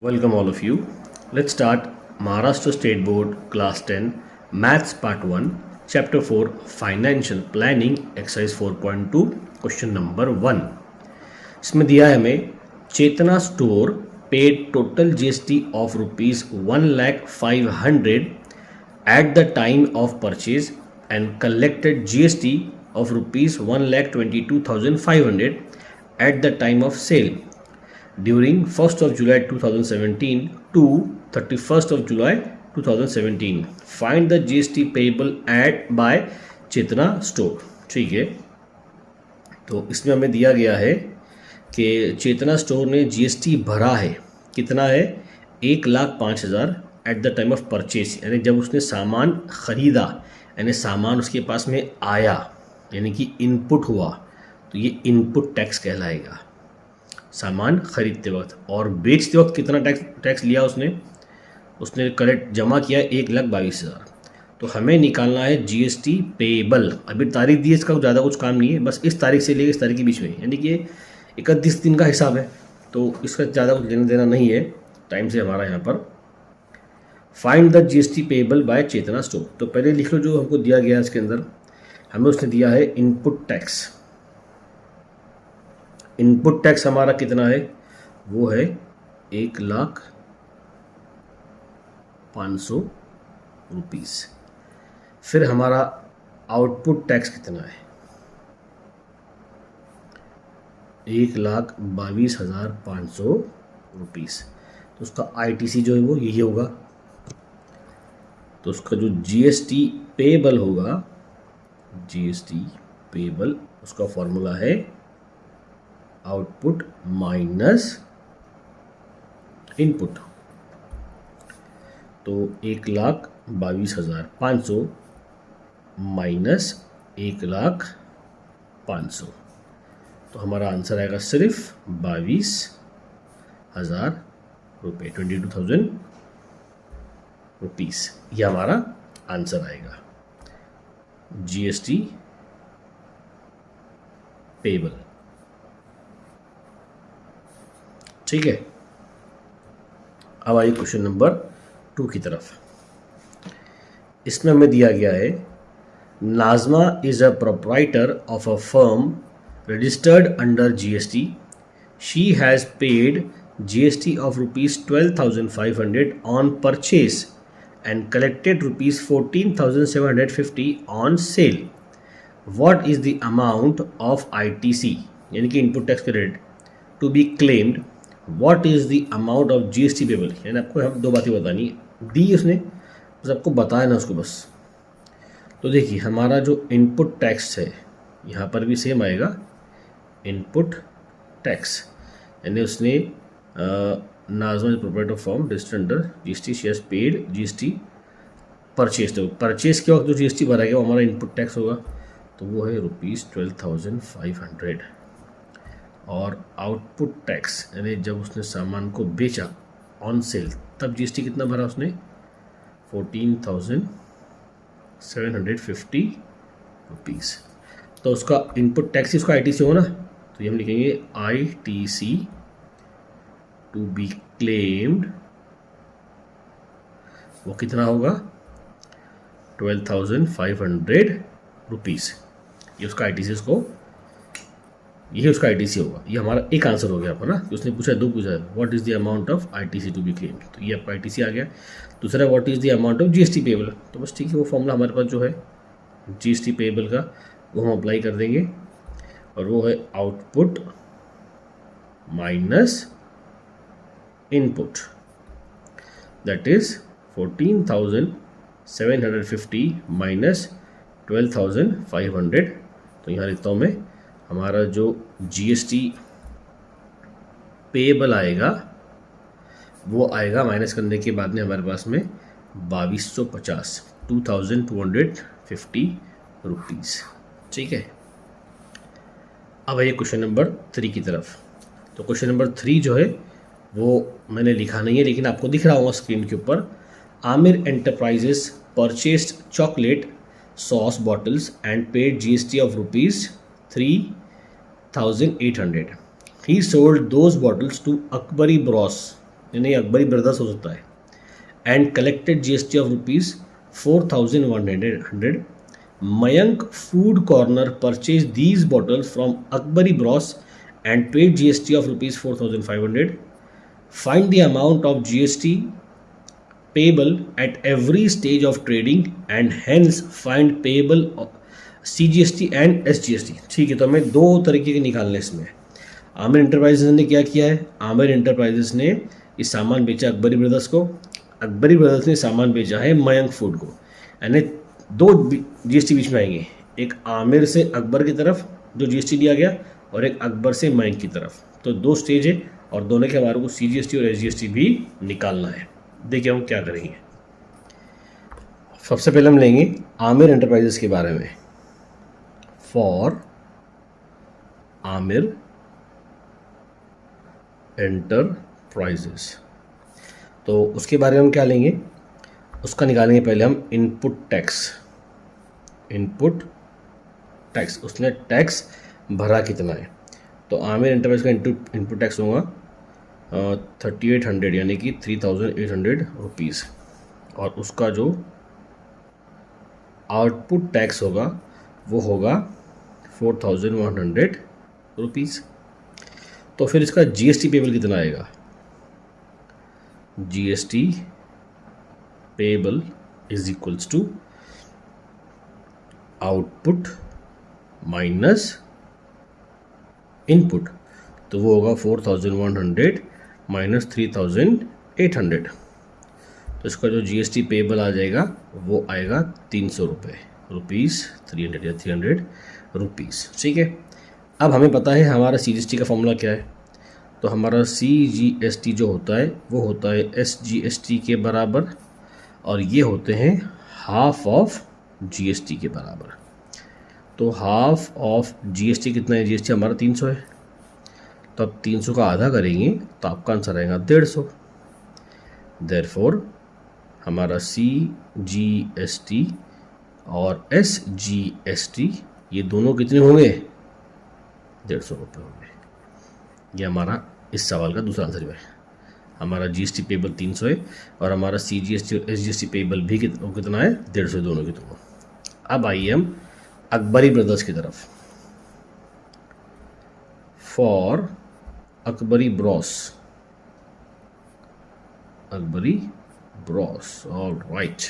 Welcome all of you. Let's start Maharashtra State Board Class 10 Maths Part 1 Chapter 4 Financial Planning Exercise 4.2 Question number 1. इसमें दिया है हमें Chetna store paid total GST of rupees 1,05,000 at the time of purchase and collected GST of rupees 1,22,500 at the time of sale during 1st of July 2017 to 31st of July 2017. Find the GST payable at by Chetna store. ठीक है, तो इसमें हमें दिया गया है कि चेतना store ने जीएसटी भरा है. कितना है? 1,05,000 at the time of purchase, यानी जब उसने सामान ख़रीदा, यानी सामान उसके पास में आया, यानी कि इनपुट हुआ, तो ये इनपुट टैक्स कहलाएगा सामान खरीदते वक्त. और बेचते वक्त कितना टैक्स लिया उसने करेक्ट जमा किया 1,22,000. तो हमें निकालना है जीएसटी पेएबल. अभी तारीख दी है, इसका ज़्यादा कुछ काम नहीं है, बस इस तारीख से लेकर इस तारीख के बीच में, यानी कि 31 दिन का हिसाब है, तो इसका ज़्यादा कुछ लेना देना नहीं है टाइम से हमारा यहाँ पर. Find the GST payable by Chetna store. तो पहले लिख लो जो हमको दिया गया है, इसके अंदर हमें उसने दिया है इनपुट टैक्स. इनपुट टैक्स हमारा कितना है? वो है 1,05,000 रुपीज़. फिर हमारा आउटपुट टैक्स कितना है? 1,22,500 रुपीज़. तो उसका आईटीसी जो है वो यही होगा. तो उसका जो जीएसटी पेएबल होगा, जीएसटी पेएबल, उसका फॉर्मूला है आउटपुट माइनस इनपुट. तो 1,22,500 माइनस 1,05,000, तो हमारा आंसर आएगा सिर्फ 22,000 रुपये, 22,000 रुपीज़. ये हमारा आंसर आएगा जीएसटी पेएबल. ठीक है, अब आइए क्वेश्चन नंबर 2 की तरफ. इसमें हमें दिया गया है Najma is a proprietor of a firm registered under GST. She has paid GST of rupees 12,500 on purchase and collected rupees 14,750 on sale. What is the amount of ITC, यानी कि input tax credit, to be claimed. What is the amount of GST payable, यानी आपको हम दो बातें बतानी दी उसने, बस आपको बताया ना उसको बस. तो देखिए हमारा जो इनपुट टैक्स है यहाँ पर भी सेम आएगा, इनपुट टैक्स, यानी उसने Najma proprietor form registered under GST, she has paid GST purchase. तो परचेज के वक्त जो जीएसटी भरा गया वो हमारा इनपुट टैक्स होगा, तो वो है रुपीज़ 12,500. और आउटपुट टैक्स, यानी जब उसने सामान को बेचा ऑन सेल, तब जीएसटी कितना भरा उसने? 14,750 रुपीज़. तो उसका इनपुट टैक्स ही उसका आईटीसी हो ना, तो ये हम लिखेंगे आईटीसी टू बी क्लेम्ड. वो कितना होगा? 12,500 रुपीज़. ये उसका आईटीसी, ये उसका आईटीसी होगा. ये हमारा एक आंसर हो गया आपका ना, उसने पूछा दो पूछा है, what is the amount of ITC to be claimed, तो ये आपका आईटीसी आ गया. दूसरा what is the amount of GST payable. तो बस ठीक है, वो फॉर्मूला हमारे पास जो है जीएसटी पेएबल का वो हम अप्लाई कर देंगे, और वो है output minus input, that is 14,750 minus 12,500. तो यहाँ लिखता हूँ मैं, हमारा जो जीएसटी पेएबल आएगा वो आएगा माइनस करने के बाद में हमारे पास में 2,250, 2,250 रुपीज़. ठीक है, अब आइए क्वेश्चन नंबर 3 की तरफ. तो क्वेश्चन नंबर 3 जो है वो मैंने लिखा नहीं है, लेकिन आपको दिख रहा होगा स्क्रीन के ऊपर. Aamir enterprises purchased chocolate sauce bottles and paid GST of rupees 3,800. He sold those bottles to Akbari Bros यानी अकबरी ब्रदर्स हो सकता है, and collected GST of ₹4,100. Mayank Food Corner purchased these bottles from Akbari Bros and paid GST of ₹4,500. Find the amount of GST payable at every stage of trading and hence find payable CGST and SGST. ठीक है, तो हमें दो तरीके के निकालने इसमें. Aamir enterprises ने क्या किया है? आमिर इंटरप्राइजेस ने ये सामान बेचा अकबरी ब्रदर्स को, अकबरी ब्रदर्स ने सामान बेचा है मयंक फूड को. यानी दो GST बीच में आएंगे, एक आमिर से अकबर की तरफ जो GST दिया गया और एक अकबर से मयंक की तरफ. तो दो स्टेज है और दोनों के हमारे को CGST और SGST भी निकालना है. देखिए हम क्या करेंगे. सबसे पहले हम लेंगे आमिर एंटरप्राइजेस के बारे में. फॉर आमिर एंटरप्राइजेस, तो उसके बारे में हम क्या लेंगे, उसका निकालेंगे पहले हम इनपुट टैक्स. इनपुट टैक्स, उसने टैक्स भरा कितना है. तो आमिर एंटरप्राइज का इनपुट टैक्स होगा 3800 यानी कि 3800 रुपीज़, और उसका जो आउटपुट टैक्स होगा वो होगा 4100 रुपीज़. तो फिर इसका GST पेबल कितना आएगा. GST payable is equals to output minus input, तो वो होगा 4100 माइनस 3800. तो इसका जो GST पेबल आ जाएगा वो आएगा 300 रुपये, रुपीज़ 300 या 300 रुपीज़. ठीक है, अब हमें पता है हमारा CGST का फॉर्मूला क्या है. तो हमारा CGST जो होता है वो होता है SGST के बराबर, और ये होते हैं हाफ ऑफ GST के बराबर. तो हाफ ऑफ GST कितना है, GST हमारा 300 है, तो अब 300 का आधा करेंगे तो आपका आंसर आएगा 150. देयरफॉर हमारा CGST और SGST ये दोनों कितने होंगे, 150 रुपये होंगे. ये हमारा इस सवाल का दूसरा आंसर है. हमारा GST पेबल 300 है और हमारा CGST और SGST पेबल भी कितना है, 150, दोनों की दोनों. अब आइए हम अकबरी ब्रदर्स की तरफ. For Akbari Bros, Akbari Bros, all right.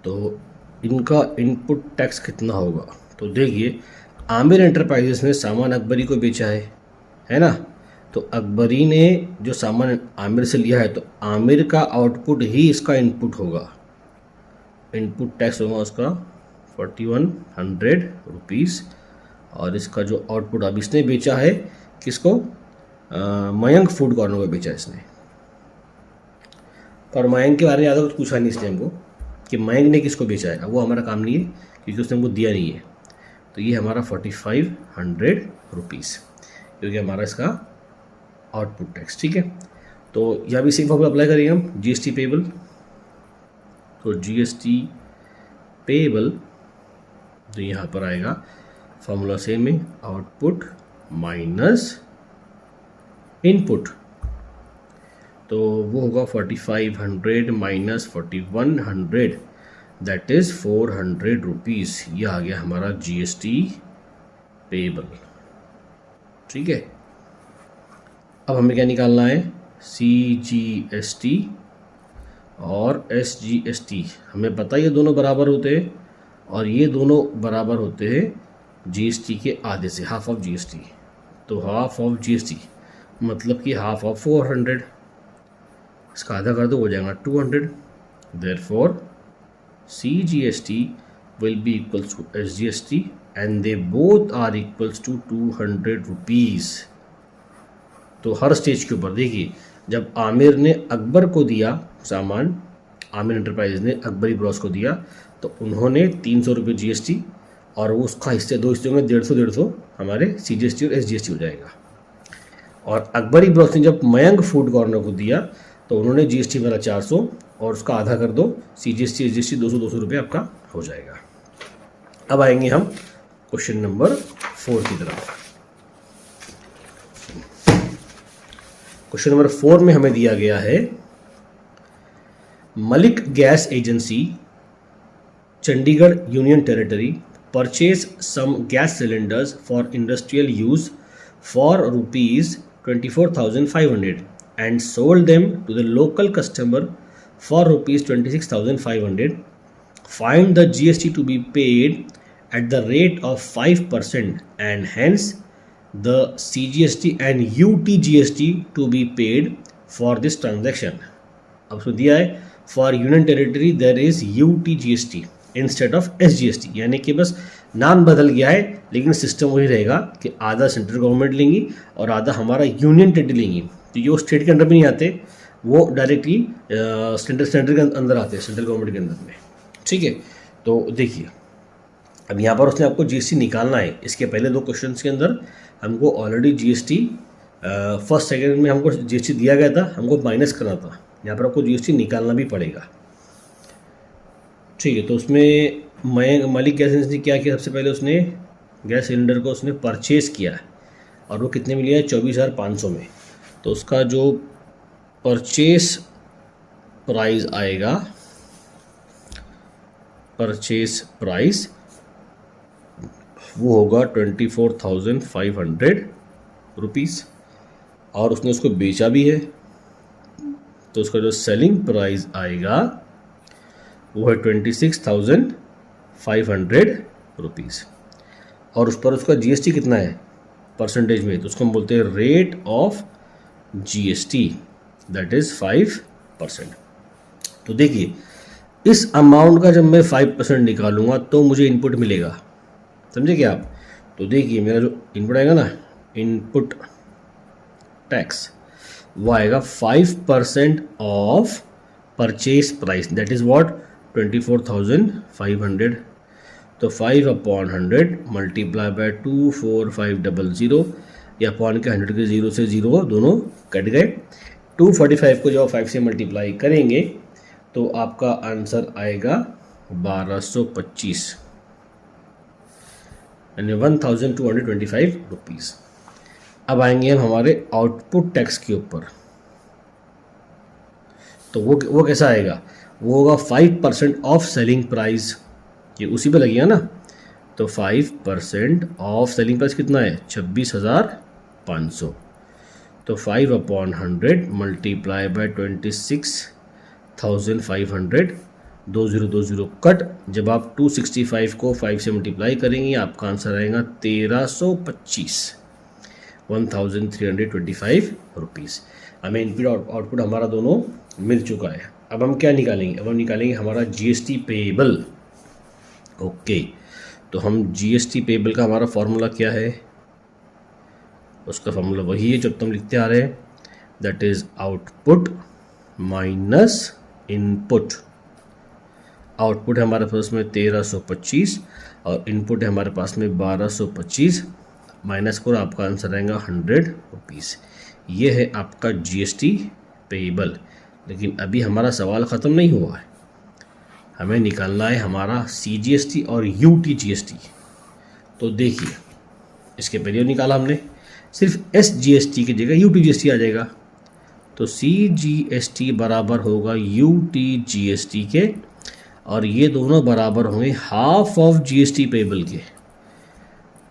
तो इनका इनपुट टैक्स कितना होगा. तो देखिए आमिर एंटरप्राइजेस ने सामान अकबरी को बेचा है ना. तो अकबरी ने जो सामान आमिर से लिया है तो आमिर का आउटपुट ही इसका इनपुट होगा. इनपुट टैक्स होगा उसका 4100 रुपीज़, और इसका जो आउटपुट अब इसने बेचा है किसको, मयंक फूड कॉर्नर को बेचा इसने. पर मयंक के बारे में ज़्यादा कुछ पूछा नहीं इसने हमको कि मयंक ने किसको बेचा है, वो हमारा काम नहीं है क्योंकि उसने हमको दिया नहीं है. तो ये हमारा 4500 रुपीज़, क्योंकि हमारा इसका आउटपुट टैक्स. ठीक है, तो यहाँ भी सेम फॉर्मूला अप्लाई करेंगे हम. GST पेबल, तो GST पेबल तो यहाँ पर आएगा फॉर्मूला सेम है, आउटपुट माइनस इनपुट, तो वो होगा 4500 माइनस 4100, दैट इज़ 400 रुपीज़. ये आ गया हमारा GST पेबल. ठीक है, अब हमें क्या निकालना है, CGST और SGST. हमें पता है ये दोनों बराबर होते हैं और ये दोनों बराबर होते हैं GST के आधे से, हाफ ऑफ GST. तो हाफ ऑफ GST मतलब कि हाफ ऑफ 400, इसका आधा कर दो हो जाएगा 200. Therefore CGST will be equals to SGST and they both are equals to 200 rupees. तो हर स्टेज के ऊपर देखिए, जब आमिर ने अकबर को दिया सामान, आमिर एंटरप्राइज ने अकबरी ब्रॉस को दिया, तो उन्होंने 300 रुपये GST और वो उसका हिस्से, दो हिस्से में 150 हमारे CGST और SGST हो जाएगा. और अकबरी ब्रॉस ने जब मयंक फूड कॉर्नर को दिया तो उन्होंने GST भरा 400 और उसका आधा कर दो, CGST SGST 200 रुपये आपका हो जाएगा. अब आएंगे हम क्वेश्चन नंबर 4 की तरफ. क्वेश्चन नंबर 4 में हमें दिया गया है Malik gas agency Chandigarh union territory purchase some gas cylinders for industrial use for rupees 24,500 and sold them to the local customer for rupees 26,500. Find the GST to be paid at the rate of 5% and hence the CGST and UTGST to be paid for this transaction. अब उसको दिया है for union territory there is UTGST instead of SGST, यानी कि बस नाम बदल गया है लेकिन सिस्टम वही रहेगा कि आधा सेंट्रल गवर्नमेंट लेंगी और आधा हमारा यूनियन टेरिटरी लेंगी। तो जो स्टेट के अंदर भी नहीं आते वो डायरेक्टली सेंटर के अंदर आते हैं, सेंट्रल गवर्नमेंट के अंदर में। ठीक है, तो देखिए अब यहाँ पर उसने आपको GST निकालना है। इसके पहले 2 क्वेश्चंस के अंदर हमको ऑलरेडी GST फर्स्ट सेकेंड में हमको GST दिया गया था, हमको माइनस करना था। यहाँ पर आपको GST निकालना भी पड़ेगा। ठीक है, तो उसमें मलिक गैस एजेंसी ने क्या किया, सबसे पहले उसने गैस सिलेंडर को उसने परचेज़ किया है और वो कितने में लिया है 24,500 में। तो उसका जो परचेस प्राइस आएगा, परचेस प्राइस वो होगा 24,500 रुपीज़ और उसने उसको बेचा भी है। तो उसका जो सेलिंग प्राइस आएगा वो है 26,500 रुपीज़ और उस पर उसका GST कितना है परसेंटेज में, तो उसको हम बोलते हैं rate of GST that is 5%। तो देखिए इस अमाउंट का जब मैं 5% निकालूंगा तो मुझे इनपुट मिलेगा, समझे क्या आप। तो देखिए मेरा जो इनपुट आएगा ना, इनपुट टैक्स, वो आएगा 5% of purchase price that is what 24,500। तो 5/100 मल्टीप्लाई बाय 24500, या अपॉन के 100 के 0 से 0 दोनों कट गए। 245 को जब 5 से मल्टीप्लाई करेंगे तो आपका आंसर आएगा 1225 यानी 1225 रुपीज़। अब आएंगे हम हमारे आउटपुट टैक्स के ऊपर। तो वो कैसा आएगा, वो होगा 5% ऑफ सेलिंग प्राइस, ये उसी पे लगेगा ना। तो 5% ऑफ सेलिंग प्राइस कितना है 26,500। तो 5/100 मल्टीप्लाई बाय 26,500, 2020 कट। जब आप 265 को 5 से मल्टीप्लाई करेंगे आपका आंसर आएगा 1325 1325 रुपीज़। हमें इनपुट आउटपुट हमारा दोनों मिल चुका है। अब हम क्या निकालेंगे, अब हम निकालेंगे हमारा GST पेएबल। ओके, तो हम GST पेएबल का हमारा फॉर्मूला क्या है, उसका फॉर्मूला वही है जो तुम लिखते आ रहे हैं, that is output minus input. Output है हमारे पास में 1325 और इनपुट है हमारे पास में 1225, माइनस करो आपका आंसर आएगा 100 रुपीज़। ये है आपका GST पेएबल। लेकिन अभी हमारा सवाल ख़त्म नहीं हुआ है, हमें निकालना है हमारा CGST और UTGST। तो देखिए इसके पहले निकाला हमने, सिर्फ SGST की जगह UTGST आ जाएगा। तो CGST बराबर होगा UTGST के और ये दोनों बराबर होंगे हाफ ऑफ GST पेएबल के।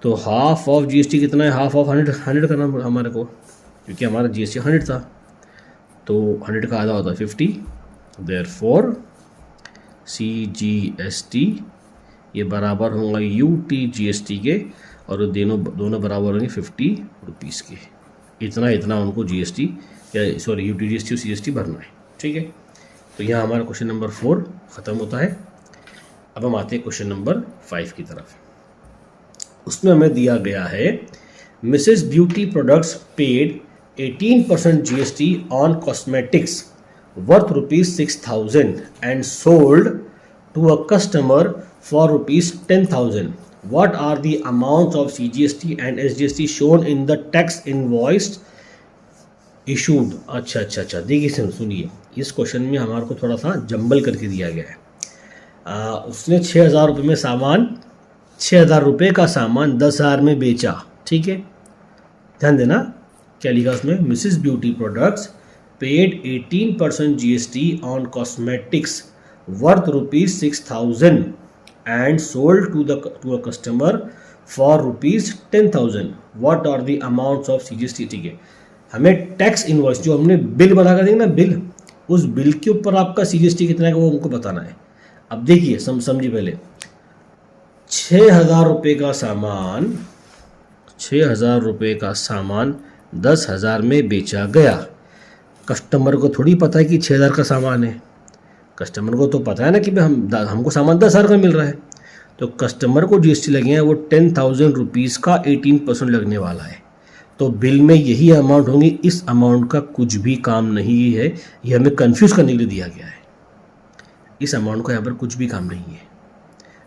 तो हाफ ऑफ GST कितना है, हाफ ऑफ 100 करना हमारे को, क्योंकि हमारा GST 100 था। तो 100 का आधा होता है 50, देयरफॉर CGST ये बराबर होगा UTGST के और दोनों बराबर होंगे 50 रुपीज़ के। इतना उनको GST या सॉरी UTGST और CGST भरना है। ठीक है, तो यहाँ हमारा क्वेश्चन नंबर 4 ख़त्म होता है। अब हम आते हैं क्वेश्चन नंबर 5 की तरफ। उसमें हमें दिया गया है Mrs beauty products paid 18% GST on cosmetics worth ₹6,000 and sold to a customer for ₹10,000. What are the amounts of CGST and SGST shown in the tax invoice issued? अच्छा देखिए सुनिए, इस क्वेश्चन में हमारे को थोड़ा सा जंबल करके दिया गया है। उसने 6,000 रुपये में सामान 6,000 रुपये का सामान 10,000 में बेचा। ठीक है, ध्यान देना, क्या लिखा उसमें, Mrs beauty products paid 18% GST on cosmetics worth ₹6,000 and sold to a customer for ₹10,000. What are the amounts of CGST? ठीक है, हमें टैक्स इनवॉइस जो हमने बिल बना कर देंगे ना, बिल, उस बिल के ऊपर आपका CGST कितना है वो हमको बताना है। अब देखिए समझिए पहले, 6,000 रुपये का सामान, 6,000 रुपये का सामान 10,000 में बेचा गया। कस्टमर को थोड़ी पता है कि 6,000 का सामान है, कस्टमर को तो पता है ना कि हमको सामान 10,000 का मिल रहा है। तो कस्टमर को GST लगे हैं वो 10,000 रुपीज़ का 18% लगने वाला है। तो बिल में यही अमाउंट होंगी, इस अमाउंट का कुछ भी काम नहीं है, ये हमें कंफ्यूज करने के लिए दिया गया है। इस अमाउंट का यहाँ पर कुछ भी काम नहीं है,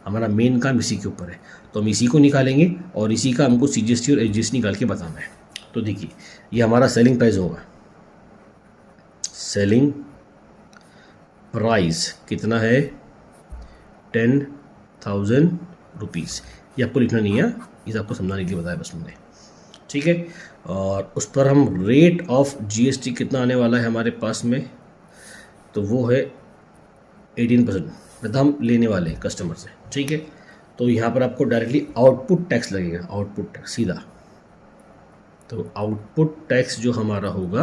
हमारा मेन काम इसी के ऊपर है। तो हम इसी को निकालेंगे और इसी का हमको CGST और HGST निकाल के बताना है। तो देखिए ये हमारा सेलिंग प्राइस होगा, सेलिंग प्राइस कितना है, 10,000 रुपीज़। ये आपको लिखना नहीं है, इसे आपको समझाने के लिए बताया बस मैंने, ठीक है। और उस पर हम रेट ऑफ GST कितना आने वाला है हमारे पास में, तो वो है 18%, मतलब हम लेने वाले हैं कस्टमर से, ठीक है। तो यहाँ पर आपको डायरेक्टली आउटपुट टैक्स लगेगा, आउटपुट टैक्स सीधा। तो आउटपुट टैक्स जो हमारा होगा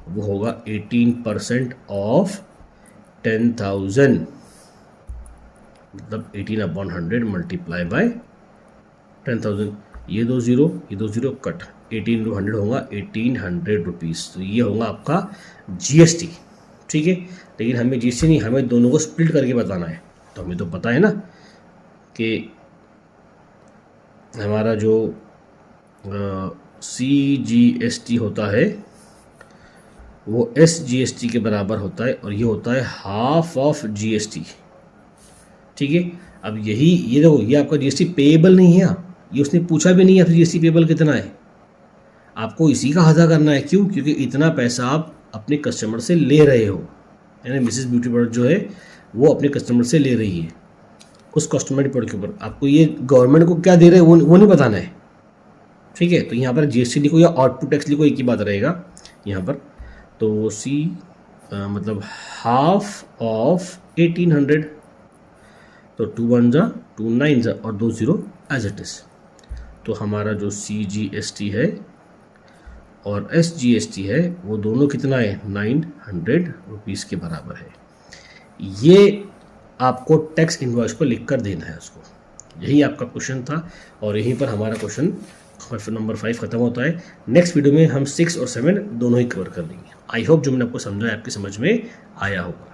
वो होगा 18% ऑफ 10,000, मतलब 18/100 मल्टीप्लाई बाय 10,000। ये 2 0 कट, 18 into 100 होगा 1800 रुपीज़। तो ये होगा आपका GST, ठीक है। लेकिन हमें GST नहीं, हमें दोनों को स्प्लिट करके बताना है। तो हमें तो पता है ना कि हमारा जो CGST होता है वो SGST के बराबर होता है, और ये होता है हाफ ऑफ GST, ठीक है। अब यही ये देखो, ये आपका GST पेएबल नहीं है, ये उसने पूछा भी नहीं है आपसे GST पेएबल कितना है, आपको इसी का अदा करना है। क्यों? क्योंकि इतना पैसा आप अपने कस्टमर से ले रहे हो, यानी मिसेस ब्यूटी प्रोडक्ट जो है वो अपने कस्टमर से ले रही है। उस कस्टमर प्रोडक्ट के ऊपर आपको ये गवर्नमेंट को क्या दे रहे हैं वो नहीं बताना है, ठीक है। तो यहाँ पर GST लिखो या आउटपुट टैक्स लिखो, एक ही बात रहेगा यहाँ पर। तो मतलब हाफ ऑफ 1800, तो 2 1 जा 2 9 जा और 2 0 एज इट इज़। तो हमारा जो CGST है और SGST है वो दोनों कितना है, 900 रुपीज़ के बराबर है। ये आपको टैक्स इनवॉइस को लिख कर देना है उसको, यही आपका क्वेश्चन था। और यहीं पर हमारा क्वेश्चन नंबर 5 खत्म होता है। नेक्स्ट वीडियो में हम 6 और 7 दोनों ही कवर कर लेंगे। आई होप जो मैंने आपको समझाया आपकी समझ में आया होगा।